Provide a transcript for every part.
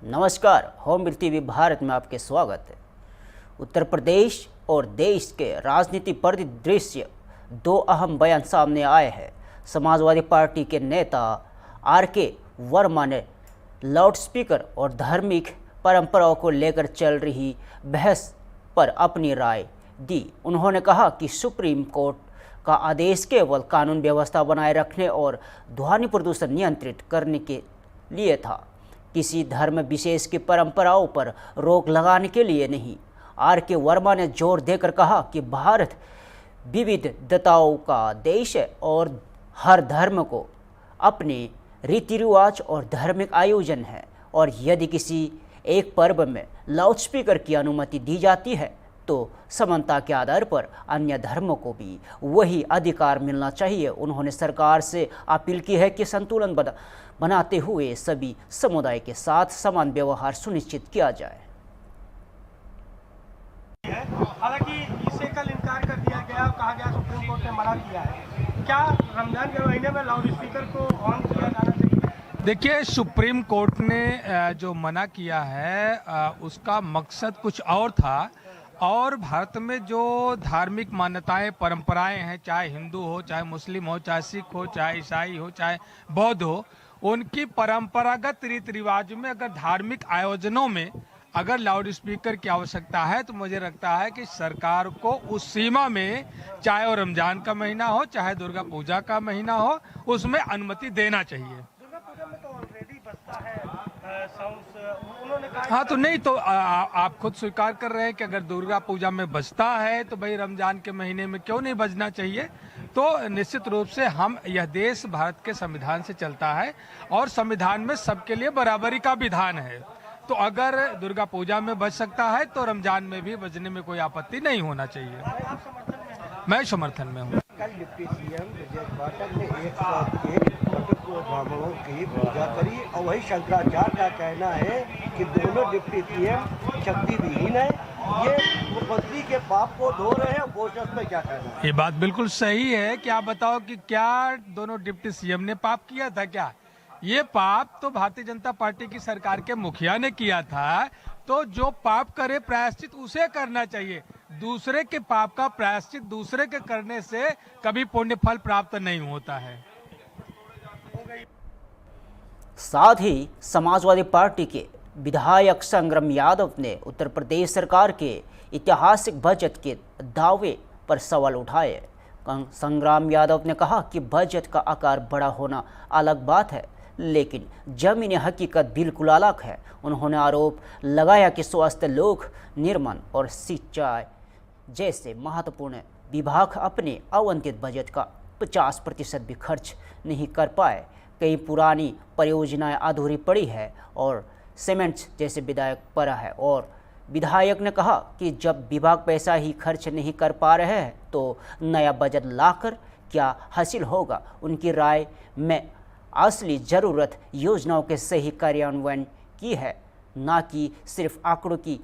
नमस्कार, होम मिल टीवी भारत में आपके स्वागत है। उत्तर प्रदेश और देश के राजनीति परिदृश्य दो अहम बयान सामने आए हैं। समाजवादी पार्टी के नेता आर.के. वर्मा ने लाउडस्पीकर और धार्मिक परंपराओं को लेकर चल रही बहस पर अपनी राय दी। उन्होंने कहा कि सुप्रीम कोर्ट का आदेश केवल कानून व्यवस्था बनाए रखने और ध्वनि प्रदूषण नियंत्रित करने के लिए था, किसी धर्म विशेष की परंपराओं पर रोक लगाने के लिए नहीं। आर.के. वर्मा ने जोर देकर कहा कि भारत विविधताओं का देश है और हर धर्म को अपने रीति रिवाज और धार्मिक आयोजन है, और यदि किसी एक पर्व में लाउडस्पीकर की अनुमति दी जाती है तो समानता के आधार पर अन्य धर्मों को भी वही अधिकार मिलना चाहिए। उन्होंने सरकार से अपील की है कि संतुलन बनाते हुए सभी समुदाय के साथ समान व्यवहार सुनिश्चित किया जाए। हालांकि इसे कल इनकार कर दिया गया, कहा गया सुप्रीम कोर्ट ने मना किया है। क्या रमजान के महीने में लाउड स्पीकर को ऑन किया जाना चाहिए? देखिए, सुप्रीम कोर्ट ने जो मना किया है उसका मकसद कुछ और था, और भारत में जो धार्मिक मान्यताएं परंपराएं हैं, चाहे हिंदू हो, चाहे मुस्लिम हो, चाहे सिख हो, चाहे ईसाई हो, चाहे बौद्ध हो, उनकी परंपरागत रीति रिवाज में अगर धार्मिक आयोजनों में अगर लाउड स्पीकर की आवश्यकता है तो मुझे लगता है कि सरकार को उस सीमा में, चाहे वो रमजान का महीना हो, चाहे दुर्गा पूजा का महीना हो, उसमें अनुमति देना चाहिए। दुर्गा पूजा में तो ऑलरेडी बजता है साउंड, उन्होंने कहा। हाँ, तो नहीं तो आप खुद स्वीकार कर रहे हैं कि अगर दुर्गा पूजा में बजता है तो भाई रमजान के महीने में क्यों नहीं बजना चाहिए। तो निश्चित रूप से यह देश भारत के संविधान से चलता है और संविधान में सबके लिए बराबरी का विधान है। तो अगर दुर्गा पूजा में बज सकता है तो रमजान में भी बजने में कोई आपत्ति नहीं होना चाहिए। मैं समर्थन में हूँ। कल डिप्टी सीएम ब्रजेश पाठक ने 101 ब्राह्मणों की पूजा करी, और वही शंकराचार्य का कहना है कि दोनों डिप्टी सीएम शक्ति विहीन है। ये मुख्यमंत्री के पाप को धो रहे हैं। बोचस में क्या कहना है? ये बात बिल्कुल सही है कि आप बताओ कि क्या दोनों डिप्टी सीएम ने पाप किया था? क्या ये पाप तो भारतीय जनता पार्टी की सरकार के मुखिया ने किया था। तो जो पाप करे प्रायश्चित उसे करना चाहिए। दूसरे के पाप का प्रायश्चित दूसरे के करने से कभी पुण्य फल प्राप्त नहीं होता है। साथ ही समाजवादी पार्टी के विधायक संग्राम यादव ने उत्तर प्रदेश सरकार के ऐतिहासिक बजट के दावे पर सवाल उठाए। संग्राम यादव ने कहा कि बजट का आकार बड़ा होना अलग बात है, लेकिन जमीनी हकीकत बिल्कुल अलग है। उन्होंने आरोप लगाया कि स्वास्थ्य, लोक निर्माण और सिंचाई जैसे महत्वपूर्ण विभाग अपने आवंटित बजट का 50% भी खर्च नहीं कर पाए। कई पुरानी परियोजनाएं अधूरी पड़ी है और सीमेंट जैसे विधायक पड़ा है। और विधायक ने कहा कि जब विभाग पैसा ही खर्च नहीं कर पा रहे हैं तो नया बजट लाकर क्या हासिल होगा। उनकी राय में असली ज़रूरत योजनाओं के सही कार्यान्वयन की है, ना कि सिर्फ आंकड़ों की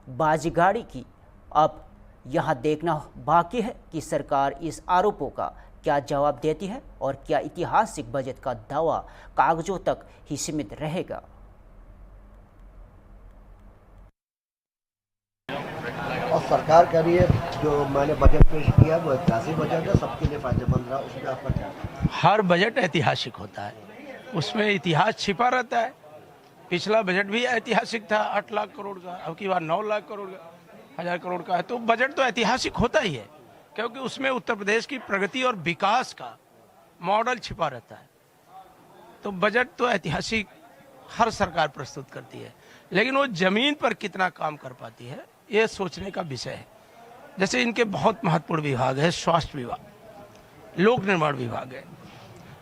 बाजीगारी की। अब यह देखना बाकी है कि सरकार इस आरोपों का क्या जवाब देती है और क्या ऐतिहासिक बजट का दावा कागजों तक ही सीमित रहेगा। और सरकार कह रही है जो मैंने बजट पेश किया वो ऐतिहासिक बजट है, सबके लिए फायदेमंद रहा। उसमें आपका क्या? हर बजट ऐतिहासिक होता है, उसमें इतिहास छिपा रहता है। पिछला बजट भी ऐतिहासिक था, 8 लाख करोड़ का, अब की बार 9 लाख करोड़ का, 1000 करोड़ का है। तो बजट तो ऐतिहासिक होता ही है, क्योंकि उसमें उत्तर प्रदेश की प्रगति और विकास का मॉडल छिपा रहता है। तो बजट तो ऐतिहासिक हर सरकार प्रस्तुत करती है, लेकिन वो जमीन पर कितना काम कर पाती है ये सोचने का विषय है। जैसे इनके बहुत महत्वपूर्ण विभाग है, स्वास्थ्य विभाग, लोक निर्माण विभाग है।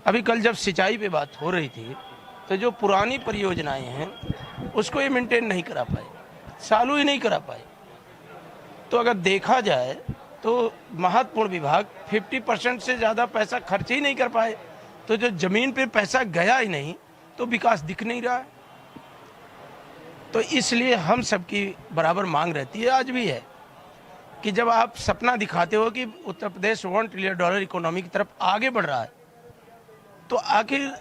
अभी कल जब सिंचाई पे बात हो रही थी तो जो पुरानी परियोजनाएं हैं उसको ये मेंटेन नहीं करा पाए, चालू ही नहीं करा पाए। तो अगर देखा जाए तो महत्वपूर्ण विभाग 50% से ज़्यादा पैसा खर्च ही नहीं कर पाए। तो जो जमीन पे पैसा गया ही नहीं तो विकास दिख नहीं रहा है। तो इसलिए हम सबकी बराबर मांग रहती है, आज भी है, कि जब आप सपना दिखाते हो कि उत्तर प्रदेश $1 ट्रिलियन इकोनॉमी की तरफ आगे बढ़ रहा है, तो आखिर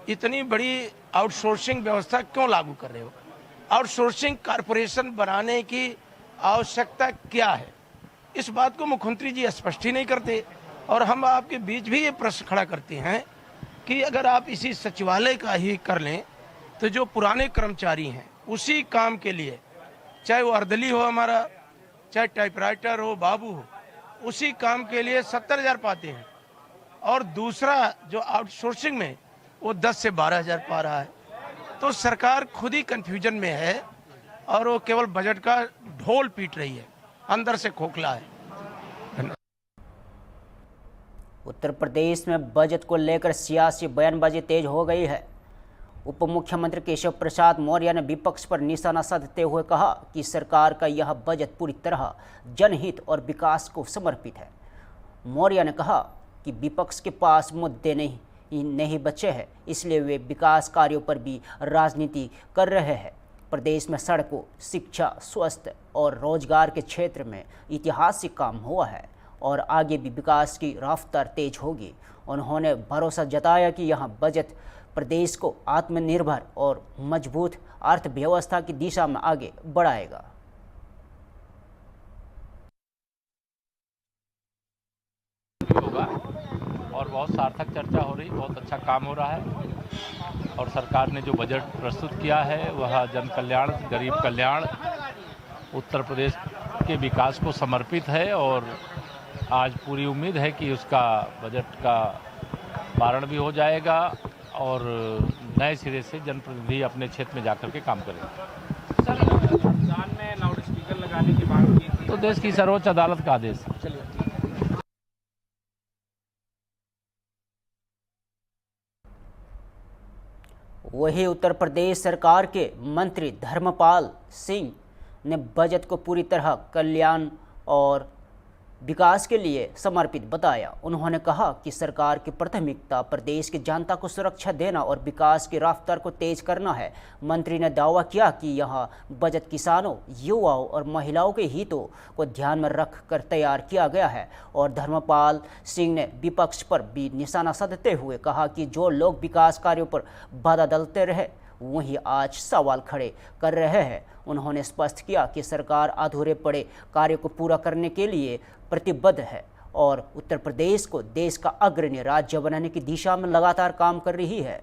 इतनी बड़ी आउटसोर्सिंग व्यवस्था क्यों लागू कर रहे हो? आउटसोर्सिंग कॉरपोरेशन बनाने की आवश्यकता क्या है, इस बात को मुख्यमंत्री जी स्पष्ट ही नहीं करते। और हम आपके बीच भी ये प्रश्न खड़ा करते हैं कि अगर आप इसी सचिवालय का ही कर लें तो जो पुराने कर्मचारी हैं उसी काम के लिए, चाहे वो अर्दली हो हमारा, चाहे टाइपराइटर हो, बाबू हो, उसी काम के लिए 70,000 पाते हैं, और दूसरा जो आउटसोर्सिंग में वो 10 से 12,000 पा रहा है। तो सरकार खुद ही कंफ्यूजन में है और वो केवल बजट का ढोल पीट रही है, अंदर से खोखला है। उत्तर प्रदेश में बजट को लेकर सियासी बयानबाजी तेज हो गई है। उप मुख्यमंत्री केशव प्रसाद मौर्य ने विपक्ष पर निशाना साधते हुए कहा कि सरकार का यह बजट पूरी तरह जनहित और विकास को समर्पित है। मौर्य ने कहा कि विपक्ष के पास मुद्दे नहीं बचे हैं, इसलिए वे विकास कार्यों पर भी राजनीति कर रहे हैं। प्रदेश में सड़कों, शिक्षा, स्वास्थ्य और रोजगार के क्षेत्र में ऐतिहासिक काम हुआ है और आगे भी विकास की रफ्तार तेज होगी। उन्होंने भरोसा जताया कि यह बजट प्रदेश को आत्मनिर्भर और मजबूत अर्थव्यवस्था की दिशा में आगे बढ़ाएगा। होगा और बहुत सार्थक चर्चा हो रही, बहुत अच्छा काम हो रहा है और सरकार ने जो बजट प्रस्तुत किया है वह जन कल्याण, गरीब कल्याण, उत्तर प्रदेश के विकास को समर्पित है और आज पूरी उम्मीद है कि उसका बजट का पारण भी हो जाएगा और नए सिरे से जनप्रतिनिधि अपने क्षेत्र में जाकर के काम करेंगे। सर, संविधान में लाउड स्पीकर लगाने की मांग की थी, तो देश की सर्वोच्च अदालत का आदेश। वही उत्तर प्रदेश सरकार के मंत्री धर्मपाल सिंह ने बजट को पूरी तरह कल्याण और विकास के लिए समर्पित बताया। उन्होंने कहा कि सरकार की प्राथमिकता प्रदेश की जनता को सुरक्षा देना और विकास की रफ्तार को तेज करना है। मंत्री ने दावा किया कि यह बजट किसानों, युवाओं और महिलाओं के हितों को ध्यान में रख कर तैयार किया गया है। और धर्मपाल सिंह ने विपक्ष पर भी निशाना साधते हुए कहा कि जो लोग विकास कार्यों पर बाधा डालते रहे वही आज सवाल खड़े कर रहे हैं। उन्होंने स्पष्ट किया कि सरकार अधूरे पड़े कार्यों को पूरा करने के लिए प्रतिबद्ध है और उत्तर प्रदेश को देश का अग्रणी राज्य बनाने की दिशा में लगातार काम कर रही है।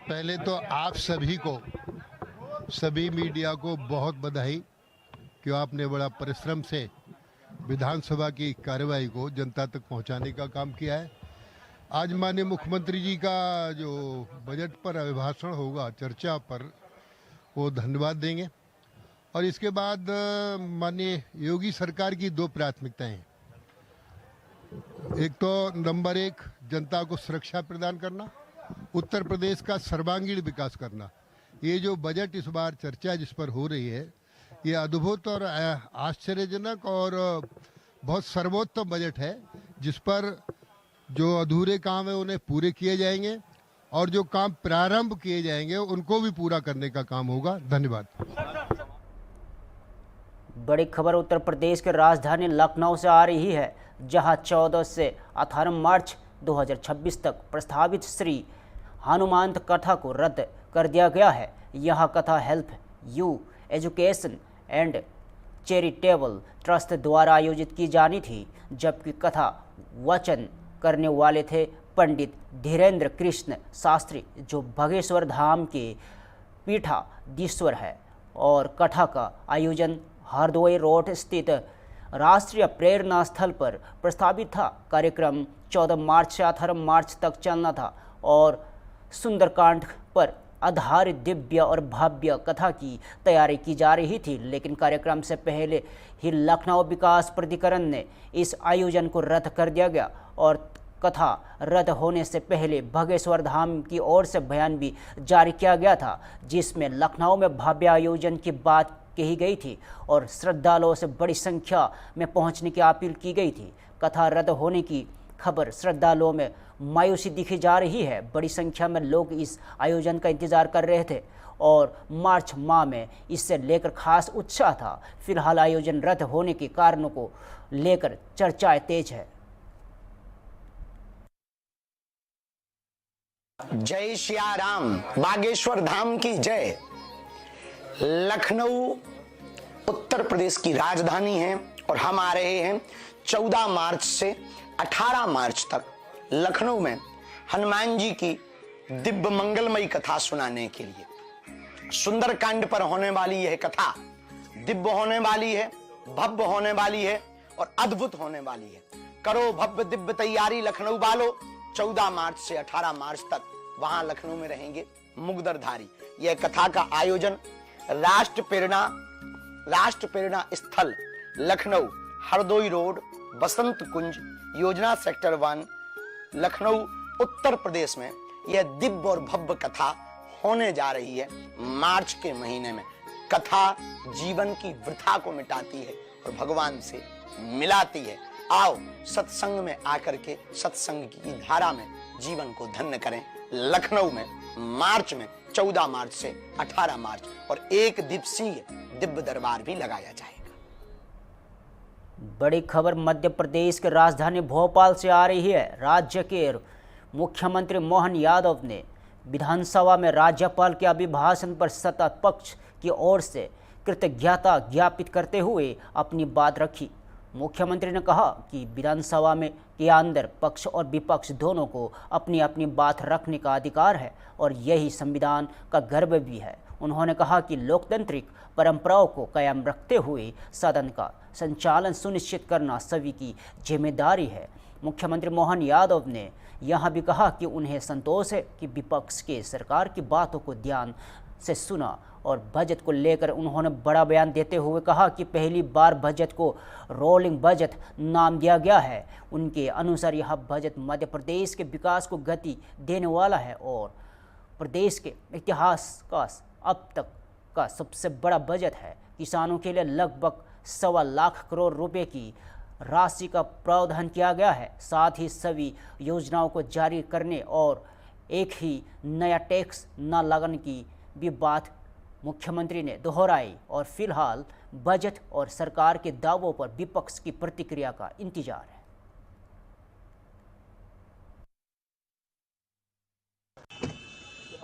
पहले तो आप सभी को, सभी मीडिया को बहुत बधाई कि आपने बड़ा परिश्रम से विधानसभा की कार्यवाही को जनता तक पहुंचाने का काम किया है। आज माननीय मुख्यमंत्री जी का जो बजट पर अभिभाषण होगा, चर्चा पर, वो धन्यवाद देंगे। और इसके बाद माननीय योगी सरकार की दो प्राथमिकताएं हैं। एक तो नंबर 1 जनता को सुरक्षा प्रदान करना, उत्तर प्रदेश का सर्वांगीण विकास करना। ये जो बजट इस बार चर्चा जिस पर हो रही है, ये अद्भुत और आश्चर्यजनक और बहुत सर्वोत्तम बजट है, जिस पर जो अधूरे काम है उन्हें पूरे किए जाएंगे और जो काम प्रारंभ किए जाएंगे उनको भी पूरा करने का काम होगा। धन्यवाद। बड़ी खबर उत्तर प्रदेश के राजधानी लखनऊ से आ रही है, जहां 14 से 18 मार्च 2026 तक प्रस्तावित श्री हनुमांत कथा को रद्द कर दिया गया है। यह कथा help you education and charitable trust द्वारा आयोजित की जानी थी, जबकि कथा वचन करने वाले थे पंडित धीरेन्द्र कृष्ण शास्त्री, जो भगेश्वर धाम के पीठाधीश्वर है। और कथा का आयोजन हरदोई रोड स्थित राष्ट्रीय प्रेरणा स्थल पर प्रस्तावित था। कार्यक्रम 14 मार्च से 18 मार्च तक चलना था और सुंदरकांड पर आधारित दिव्य और भव्य कथा की तैयारी की जा रही थी, लेकिन कार्यक्रम से पहले ही लखनऊ विकास प्राधिकरण ने इस आयोजन को रद्द कर दिया गया और कथा रद्द होने से पहले भगेश्वर धाम की ओर से बयान भी जारी किया गया था, जिसमें लखनऊ में भव्य आयोजन की बात कही गई थी और श्रद्धालुओं से बड़ी संख्या में पहुंचने की अपील की गई थी। कथा रद्द होने की खबर श्रद्धालुओं में मायूसी दिखी जा रही है। बड़ी संख्या में लोग इस आयोजन का इंतजार कर रहे थे और मार्च माह में इससे लेकर खास उत्साह था। फिलहाल आयोजन रद्द होने के कारणों को लेकर चर्चाएं तेज है। जय सिया राम, बागेश्वर धाम की जय। लखनऊ उत्तर प्रदेश की राजधानी है और हम आ रहे हैं 14 मार्च से 18 मार्च तक लखनऊ में हनुमान जी की दिव्य मंगलमयी कथा सुनाने के लिए। सुंदरकांड पर होने वाली यह कथा दिव्य होने वाली है, भव्य होने वाली है और अद्भुत होने वाली है। करो भव्य दिव्य तैयारी लखनऊ वालों। 14 मार्च से 18 मार्च तक वहां लखनऊ में रहेंगे मुगदरधारी। यह कथा का आयोजन राष्ट्र प्रेरणा स्थल लखनऊ, हरदोई रोड, बसंत कुंज योजना सेक्टर 1 लखनऊ उत्तर प्रदेश में यह दिव्य और भव्य कथा होने जा रही है। मार्च के महीने में कथा जीवन की वृथा को मिटाती है और भगवान से मिलाती है। आओ सत्संग में आकर के सत्संग की धारा में जीवन को धन्य करें। लखनऊ में मार्च में 14 मार्च से 18 मार्च और एक दिवसीय दिव्य दरबार भी लगाया जाएगा। बड़ी खबर मध्य प्रदेश के राजधानी भोपाल से आ रही है। राज्य के मुख्यमंत्री मोहन यादव ने विधानसभा में राज्यपाल के अभिभाषण पर सत्ता पक्ष की ओर से कृतज्ञता ज्ञापित करते हुए अपनी बात रखी। मुख्यमंत्री ने कहा कि विधानसभा में के अंदर पक्ष और विपक्ष दोनों को अपनी अपनी बात रखने का अधिकार है और यही संविधान का गर्व भी है। उन्होंने कहा कि लोकतांत्रिक परंपराओं को कायम रखते हुए सदन का संचालन सुनिश्चित करना सभी की जिम्मेदारी है। मुख्यमंत्री मोहन यादव ने यह भी कहा कि उन्हें संतोष है कि विपक्ष के सरकार की बातों को ध्यान से सुना और बजट को लेकर उन्होंने बड़ा बयान देते हुए कहा कि पहली बार बजट को रोलिंग बजट नाम दिया गया है। उनके अनुसार यह बजट मध्य प्रदेश के विकास को गति देने वाला है और प्रदेश के इतिहास का अब तक का सबसे बड़ा बजट है। किसानों के लिए लगभग 1.25 लाख करोड़ रुपए की राशि का प्रावधान किया गया है। साथ ही सभी योजनाओं को जारी करने और एक ही नया टैक्स न लगाने की भी बात मुख्यमंत्री ने दोहराई और फिलहाल बजट और सरकार के दावों पर विपक्ष की प्रतिक्रिया का इंतजार है।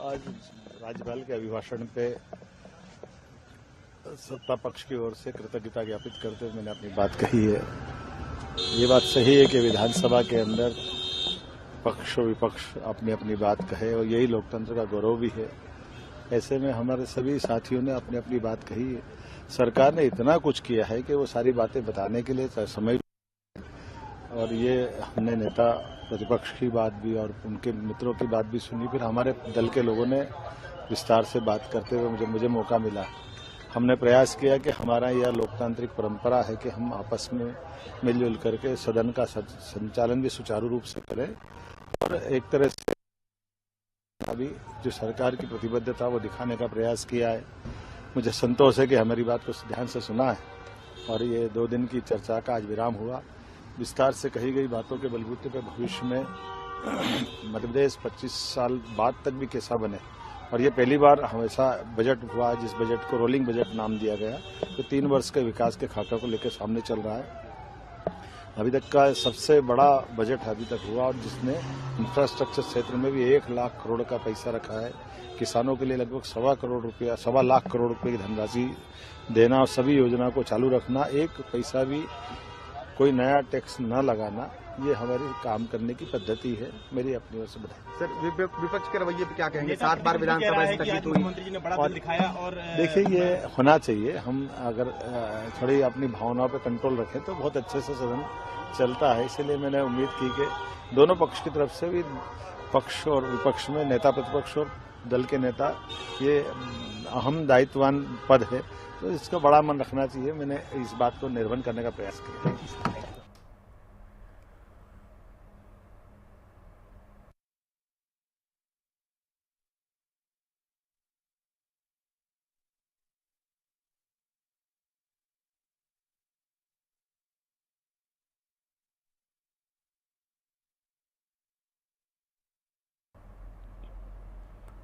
आज राज्यपाल के अभिभाषण पे सत्ता पक्ष की ओर से कृतज्ञता ज्ञापित करते हुए मैंने अपनी बात कही है। ये बात सही है कि विधानसभा के अंदर पक्ष और विपक्ष अपनी अपनी बात कहे और यही लोकतंत्र का गौरव भी है। ऐसे में हमारे सभी साथियों ने अपनी अपनी बात कही है। सरकार ने इतना कुछ किया है कि वो सारी बातें बताने के लिए समय और ये हमने नेता प्रतिपक्ष की बात भी और उनके मित्रों की बात भी सुनी। फिर हमारे दल के लोगों ने विस्तार से बात करते हुए मुझे मौका मिला। हमने प्रयास किया कि हमारा यह लोकतांत्रिक परंपरा है कि हम आपस में मिलजुल करके सदन का संचालन भी सुचारू रूप से करें और एक तरह से अभी जो सरकार की प्रतिबद्धता वो दिखाने का प्रयास किया है। मुझे संतोष है कि हमारी बात को ध्यान से सुना है और ये 2 दिन की चर्चा का आज विराम हुआ। विस्तार से कही गई बातों के बलबूते पर भविष्य में मध्य प्रदेश 25 साल बाद तक भी कैसा बने और ये पहली बार हमेशा बजट हुआ जिस बजट को रोलिंग बजट नाम दिया गया। तो 3 वर्ष के विकास के खाका को लेकर सामने चल रहा है। अभी तक का सबसे बड़ा बजट अभी तक हुआ और जिसने इंफ्रास्ट्रक्चर क्षेत्र में भी 1 लाख करोड़ का पैसा रखा है। किसानों के लिए लगभग 1.25 लाख करोड़ रुपए की धनराशि देना और सभी योजना को चालू रखना, एक पैसा भी कोई नया टैक्स न लगाना, ये हमारी काम करने की पद्धति है। मेरी अपनी ओर से बधाई। सर विपक्ष के रवैये पे क्या कहेंगे? 7 बार विधानसभा स्थगित हुई, मुख्यमंत्री जी ने बड़ा दिल दिखाया और देखिए ये होना चाहिए। हम अगर थोड़ी अपनी भावनाओं पे कंट्रोल रखें तो बहुत अच्छे से सदन चलता है। इसलिए मैंने उम्मीद की कि दोनों पक्ष की तरफ से भी, पक्ष और विपक्ष में नेता प्रतिपक्ष और दल के नेता, ये अहम दायित्ववान पद है तो इसका बड़ा मन रखना चाहिए। मैंने इस बात को निर्वहन करने का प्रयास किया।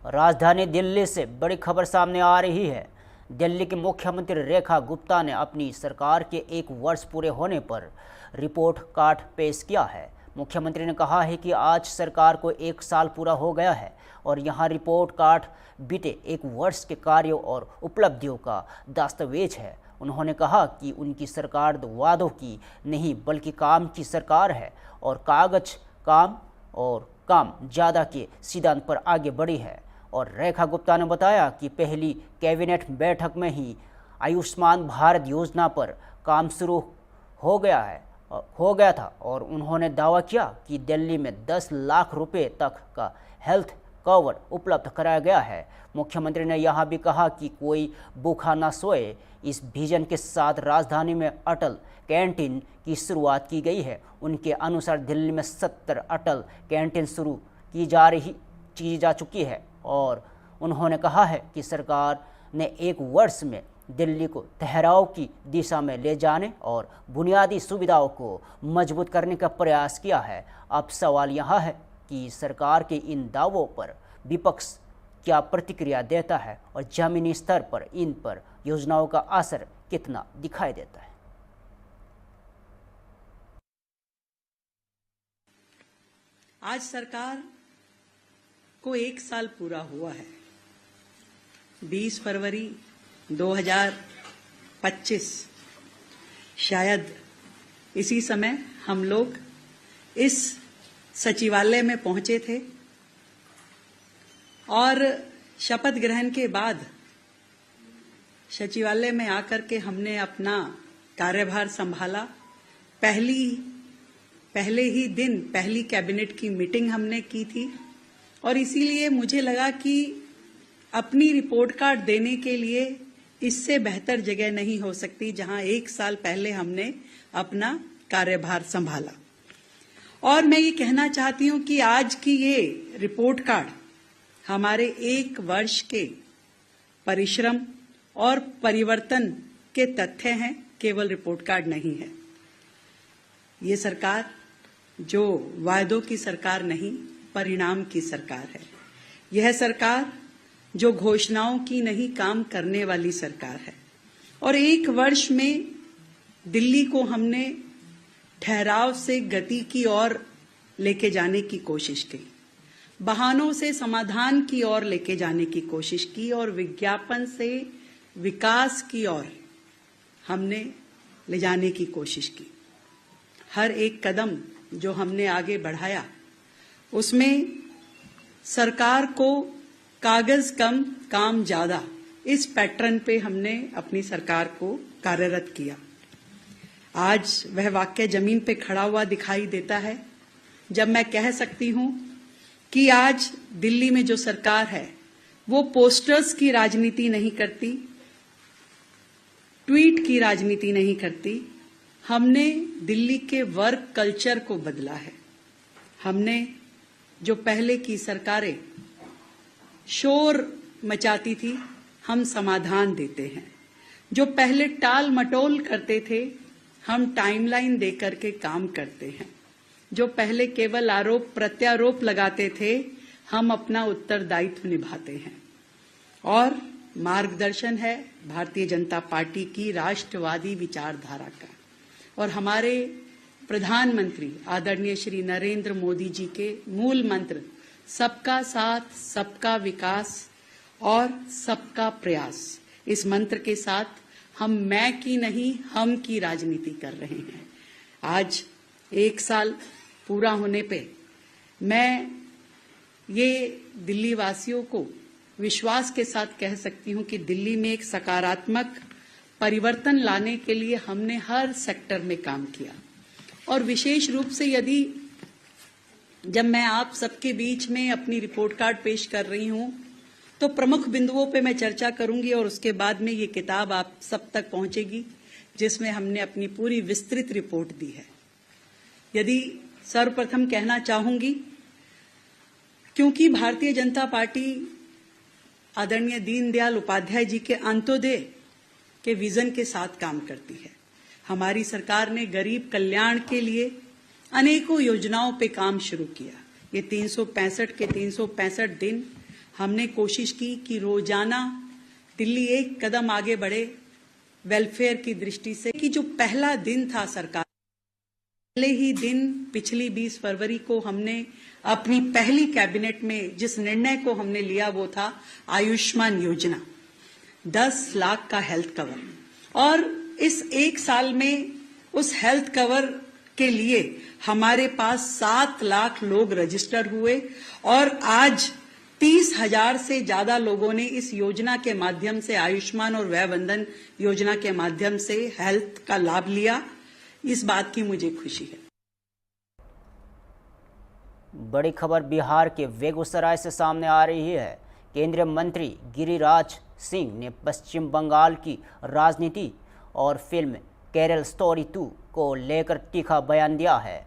राजधानी दिल्ली से बड़ी खबर सामने आ रही है। दिल्ली की मुख्यमंत्री रेखा गुप्ता ने अपनी सरकार के 1 वर्ष पूरे होने पर रिपोर्ट कार्ड पेश किया है। मुख्यमंत्री ने कहा है कि आज सरकार को 1 साल पूरा हो गया है और यहाँ रिपोर्ट कार्ड बीते 1 वर्ष के कार्यों और उपलब्धियों का दस्तावेज है। उन्होंने कहा कि उनकी सरकार वादों की नहीं बल्कि काम की सरकार है और कागज काम ज़्यादा के सिद्धांत पर आगे बढ़ी है। और रेखा गुप्ता ने बताया कि पहली कैबिनेट बैठक में ही आयुष्मान भारत योजना पर काम शुरू हो गया था और उन्होंने दावा किया कि दिल्ली में 10 लाख रुपए तक का हेल्थ कवर उपलब्ध कराया गया है। मुख्यमंत्री ने यह भी कहा कि कोई भूखा न सोए। इस विजन के साथ राजधानी में अटल कैंटीन की शुरुआत की गई है। उनके अनुसार दिल्ली में 70 अटल कैंटीन शुरू की जा चुकी है और उन्होंने कहा है कि सरकार ने 1 वर्ष में दिल्ली को ठहराव की दिशा में ले जाने और बुनियादी सुविधाओं को मजबूत करने का प्रयास किया है। अब सवाल यह है कि सरकार के इन दावों पर विपक्ष क्या प्रतिक्रिया देता है और जमीनी स्तर पर इन पर योजनाओं का असर कितना दिखाई देता है। आज सरकार को 1 साल पूरा हुआ है। 20 फरवरी 2025 शायद इसी समय हम लोग इस सचिवालय में पहुंचे थे और शपथ ग्रहण के बाद सचिवालय में आकर के हमने अपना कार्यभार संभाला। पहले ही दिन पहली कैबिनेट की मीटिंग हमने की थी और इसीलिए मुझे लगा कि अपनी रिपोर्ट कार्ड देने के लिए इससे बेहतर जगह नहीं हो सकती जहां 1 साल पहले हमने अपना कार्यभार संभाला। और मैं ये कहना चाहती हूं कि आज की ये रिपोर्ट कार्ड हमारे 1 वर्ष के परिश्रम और परिवर्तन के तथ्य हैं, केवल रिपोर्ट कार्ड नहीं है। ये सरकार जो वायदों की सरकार नहीं, परिणाम की सरकार है। यह सरकार जो घोषणाओं की नहीं, काम करने वाली सरकार है। और 1 वर्ष में दिल्ली को हमने ठहराव से गति की ओर लेके जाने की कोशिश की, बहानों से समाधान की ओर लेके जाने की कोशिश की और विज्ञापन से विकास की ओर हमने ले जाने की कोशिश की। हर एक कदम जो हमने आगे बढ़ाया उसमें सरकार को कागज कम काम ज्यादा, इस पैटर्न पे हमने अपनी सरकार को कार्यरत किया। आज वह वाक्य जमीन पे खड़ा हुआ दिखाई देता है जब मैं कह सकती हूं कि आज दिल्ली में जो सरकार है वो पोस्टर्स की राजनीति नहीं करती, ट्वीट की राजनीति नहीं करती। हमने दिल्ली के वर्क कल्चर को बदला है। हमने जो पहले की सरकारें शोर मचाती थी, हम समाधान देते हैं। जो पहले टाल मटोल करते थे, हम टाइमलाइन देकर के काम करते हैं। जो पहले केवल आरोप प्रत्यारोप लगाते थे, हम अपना उत्तरदायित्व निभाते हैं। और मार्गदर्शन है भारतीय जनता पार्टी की राष्ट्रवादी विचारधारा का और हमारे प्रधानमंत्री आदरणीय श्री नरेंद्र मोदी जी के मूल मंत्र सबका साथ, सबका विकास और सबका प्रयास। इस मंत्र के साथ हम मैं की नहीं, हम की राजनीति कर रहे हैं। आज 1 साल पूरा होने पे मैं ये दिल्ली वासियों को विश्वास के साथ कह सकती हूं कि दिल्ली में एक सकारात्मक परिवर्तन लाने के लिए हमने हर सेक्टर में काम किया। और विशेष रूप से यदि जब मैं आप सबके बीच में अपनी रिपोर्ट कार्ड पेश कर रही हूं तो प्रमुख बिंदुओं पे मैं चर्चा करूंगी और उसके बाद में ये किताब आप सब तक पहुंचेगी जिसमें हमने अपनी पूरी विस्तृत रिपोर्ट दी है। यदि सर्वप्रथम कहना चाहूंगी, क्योंकि भारतीय जनता पार्टी आदरणीय दीनदयाल उपाध्याय जी के अंत्योदय के विजन के साथ काम करती है। हमारी सरकार ने गरीब कल्याण के लिए अनेकों योजनाओं पे काम शुरू किया। ये 365 के 365 दिन हमने कोशिश की कि रोजाना दिल्ली एक कदम आगे बढ़े वेलफेयर की दृष्टि से। कि जो पहला दिन था सरकार पहले ही दिन पिछली 20 फरवरी को हमने अपनी पहली कैबिनेट में जिस निर्णय को हमने लिया वो था आयुष्मान योजना, 10 लाख का हेल्थ कवर। और इस एक साल में उस हेल्थ कवर के लिए हमारे पास 7 लाख लोग रजिस्टर हुए और आज 30,000 से ज्यादा लोगों ने इस योजना के माध्यम से, आयुष्मान और व्यय बंधन योजना के माध्यम से हेल्थ का लाभ लिया। इस बात की मुझे खुशी है। बड़ी खबर बिहार के बेगूसराय से सामने आ रही है। केंद्रीय मंत्री गिरिराज सिंह ने पश्चिम बंगाल की राजनीति और फिल्म केरल स्टोरी 2 को लेकर तीखा बयान दिया है।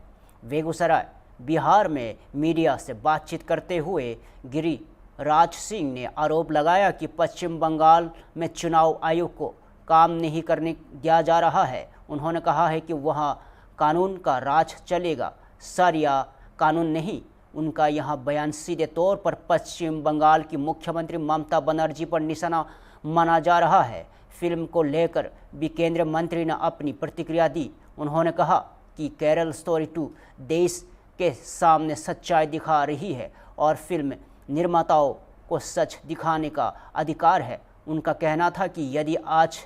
बेगूसराय बिहार में मीडिया से बातचीत करते हुए गिरिराज सिंह ने आरोप लगाया कि पश्चिम बंगाल में चुनाव आयोग को काम नहीं करने दिया जा रहा है। उन्होंने कहा है कि वहाँ कानून का राज चलेगा, सरिया कानून नहीं। उनका यह बयान सीधे तौर पर पश्चिम बंगाल की मुख्यमंत्री ममता बनर्जी पर निशाना माना जा रहा है। फिल्म को लेकर भी केंद्रीय मंत्री ने अपनी प्रतिक्रिया दी। उन्होंने कहा कि केरल स्टोरी 2 देश के सामने सच्चाई दिखा रही है और फिल्म निर्माताओं को सच दिखाने का अधिकार है। उनका कहना था कि यदि आज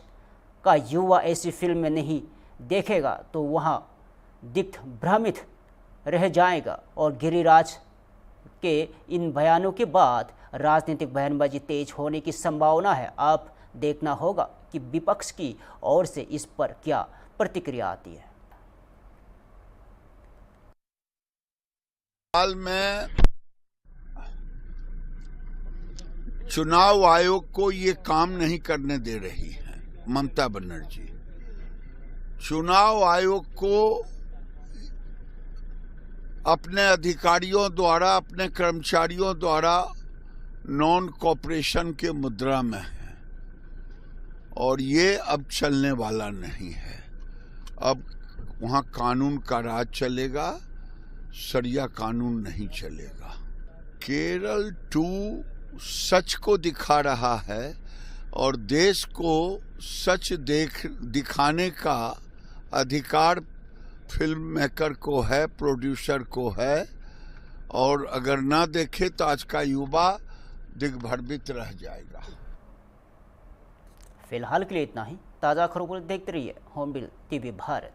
का युवा ऐसी फिल्म नहीं देखेगा तो वहाँ दिग्भ्रमित रह जाएगा। और गिरिराज के इन बयानों के बाद राजनीतिक बयानबाजी तेज होने की संभावना है। अब देखना होगा कि विपक्ष की ओर से इस पर क्या प्रतिक्रिया आती है। हाल में चुनाव आयोग को ये काम नहीं करने दे रही है ममता बनर्जी। चुनाव आयोग को अपने अधिकारियों द्वारा, अपने कर्मचारियों द्वारा नॉन कॉपरेशन के मुद्रा में है और ये अब चलने वाला नहीं है। अब वहाँ कानून का राज चलेगा, सरिया कानून नहीं चलेगा। केरल 2 सच को दिखा रहा है और देश को सच दिखाने का अधिकार फिल्म मेकर को है, प्रोड्यूसर को है। और अगर ना देखे तो आज का युवा दिग्भ्रमित रह जाएगा। फिलहाल के लिए इतना ही। ताज़ा खबरों को देखते रहिए होम बिल टीवी भारत।